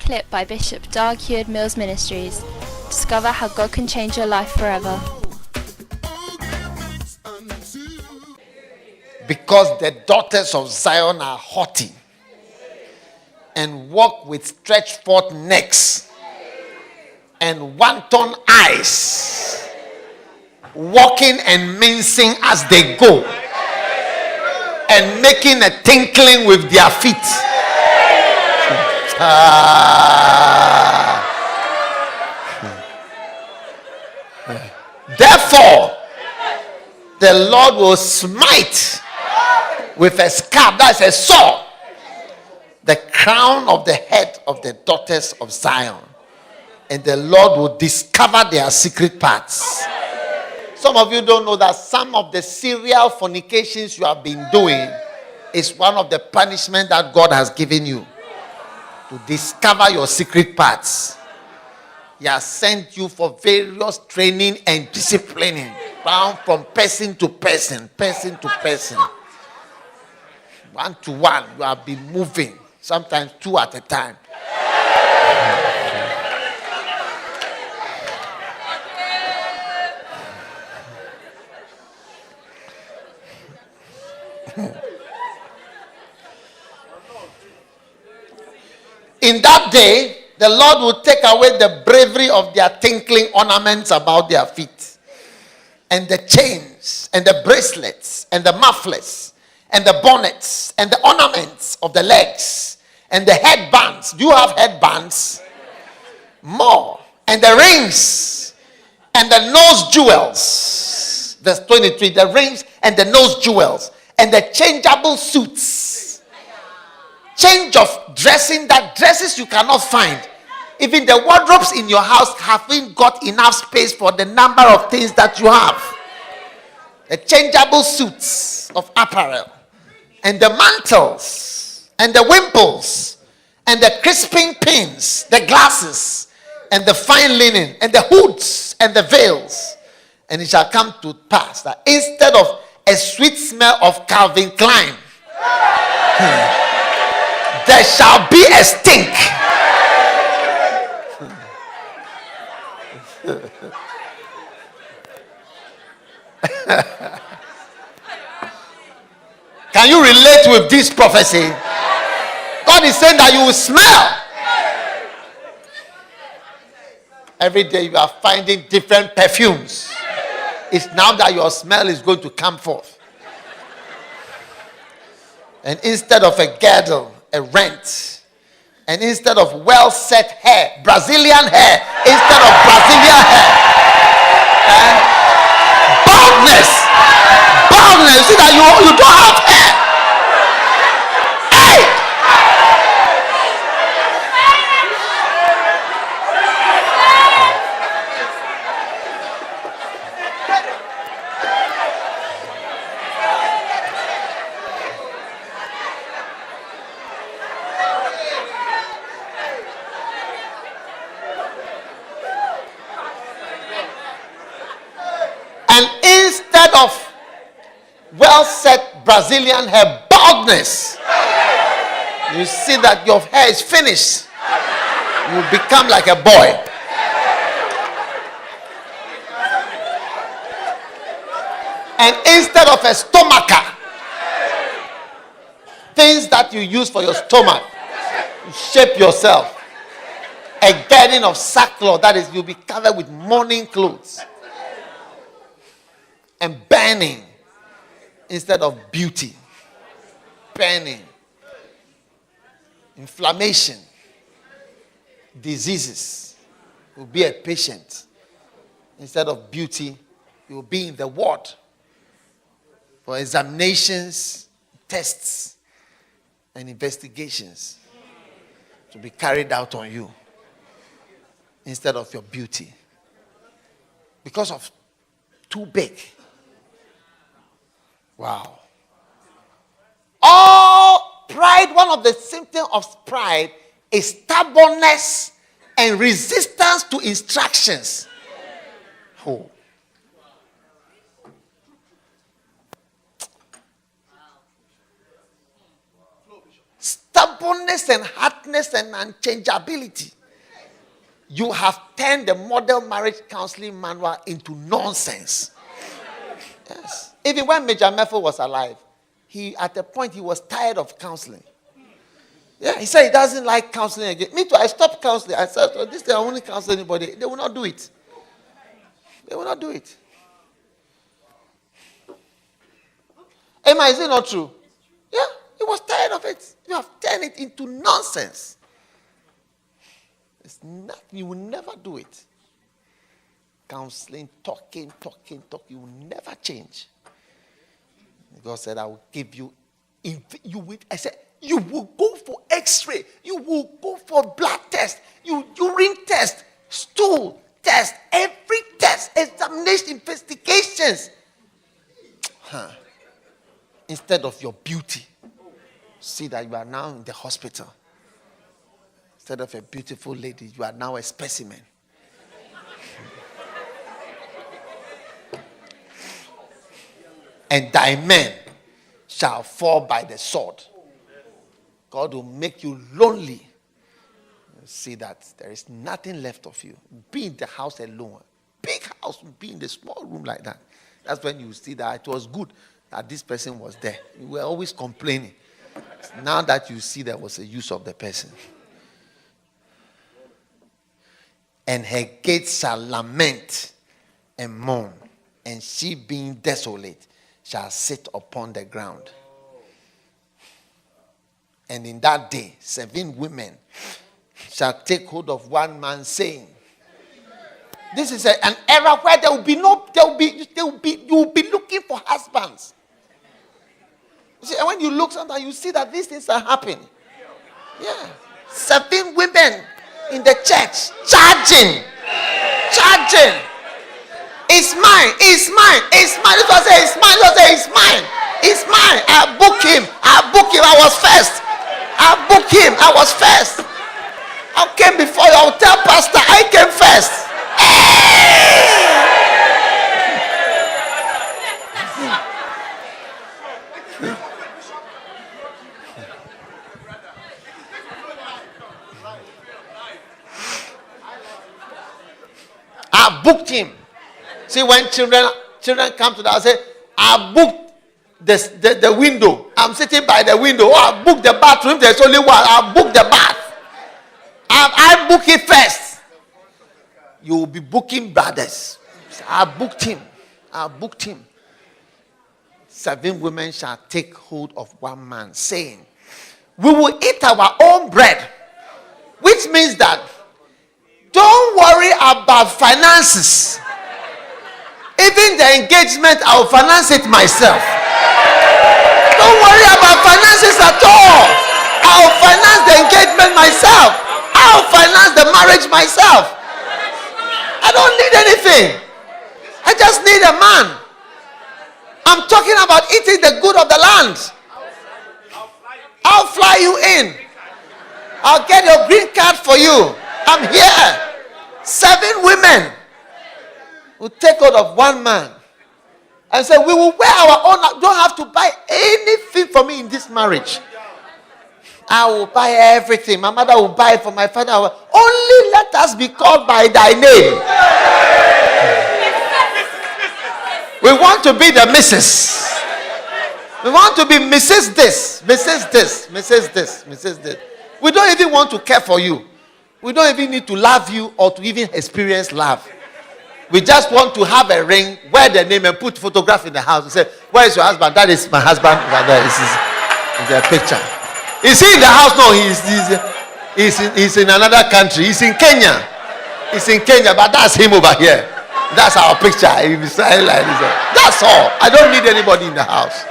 clip by Bishop Doug Hewitt Mills Ministries. Discover how God can change your life forever. Because the daughters of Zion are haughty and walk with stretched forth necks and wanton eyes, walking and mincing as they go, and making a tinkling with their feet. Therefore, the Lord will smite with a scab, that's a sword, the crown of the head of the daughters of Zion, and the Lord will discover their secret parts. Some of you don't know that some of the serial fornications you have been doing is one of the punishments that God has given you, to discover your secret parts. He has sent you for various training and disciplining, bound from person to person, person to person. One to one, you have been moving, sometimes two at a time. In that day, the Lord will take away the bravery of their tinkling ornaments about their feet, and the chains, and the bracelets, and the mufflets, and the bonnets, and the ornaments of the legs, and the headbands. Do you have headbands? More. And the rings, and the nose jewels. Verse 23, the rings and the nose jewels, and the changeable suits. Change of dressing, that dresses you cannot find. Even the wardrobes in your house haven't got enough space for the number of things that you have. The changeable suits of apparel, and the mantles, and the wimples, and the crisping pins, the glasses, and the fine linen, and the hoods, and the veils. And it shall come to pass that instead of a sweet smell of Calvin Klein, there shall be a stink. Can you relate with this prophecy? God is saying that you will smell. Every day you are finding different perfumes. It's now that your smell is going to come forth. And instead of a girdle, a rent. And instead of well set hair, Brazilian hair, instead of Brazilian hair, and baldness. Baldness. See that you don't have hair. Hey! Instead of well set Brazilian hair, baldness, you see that your hair is finished. You become like a boy. And instead of a stomacher, things that you use for your stomach, you shape yourself. A girding of sackcloth, that is, you'll be covered with mourning clothes. And burning instead of beauty. Burning. Inflammation. Diseases. You'll be a patient. Instead of beauty, you'll be in the ward for examinations, tests, and investigations to be carried out on you instead of your beauty. Because of too big. Wow. All pride, one of the symptoms of pride is stubbornness and resistance to instructions. Oh. stubbornness and hardness and unchangeability. You have turned the model marriage counseling manual into nonsense. Yes. Even when Major Meffel was alive, at a point he was tired of counseling. Yeah, he said he doesn't like counseling again. Me too, I stopped counseling. I said, oh, this is the only counsel anybody. They will not do it. They will not do it. Emma, is it not true? Yeah, he was tired of it. You have turned it into nonsense. It's nothing. You will never do it. Counseling, talking. You will never change. God said, I will give you. I said, you will go for x-ray. You will go for blood test. Urine test. Stool test. Every test. Examination. Investigations. Instead of your beauty. See that you are now in the hospital. Instead of a beautiful lady, you are now a specimen. And thy men shall fall by the sword. God will make you lonely. See that there is nothing left of you. Be in the house alone. Big house, be in the small room like that. That's when you see that it was good that this person was there. You were always complaining. Now that you see there was a use of the person. And her gates shall lament and mourn, and she being desolate shall sit upon the ground. And in that day, 7 women shall take hold of one man, saying, this is an era where you will be looking for husbands. You see, and when you look sometimes, you see that these things are happening. Yeah. 7 women in the church charging. It's mine. This one say it's mine. It's mine. I book him. I was first. I was first. I came before you. I'll tell pastor I came first. I booked him. See, when children come to the house, I say, I booked the window. I'm sitting by the window. Oh, I booked the bathroom. There's only one. I booked the bath. I book it first. You will be booking brothers. I booked him. 7 women shall take hold of one man, saying, we will eat our own bread. Which means that don't worry about finances. Even the engagement, I will finance it myself. Don't worry about finances at all. I will finance the engagement myself. I will finance the marriage myself. I don't need anything. I just need a man. I'm talking about eating the good of the land. I'll fly you in. I'll get your green card for you. I'm here. 7 women will take hold of one man and say, we will wear our own. Don't have to buy anything for me in this marriage. I will buy everything. My mother will buy it for my father. Only let us be called by thy name. We want to be the Mrs. We want to be Mrs. This, Mrs. This, Mrs. This, Mrs. This. We don't even want to care for you. We don't even need to love you or to even experience love. We just want to have a ring, wear the name, and put photograph in the house. We say, where is your husband? That is my husband. Right there. This is the picture. Is he in the house? No, he's in another country. He's in Kenya. But that's him over here. That's our picture. That's all. I don't need anybody in the house.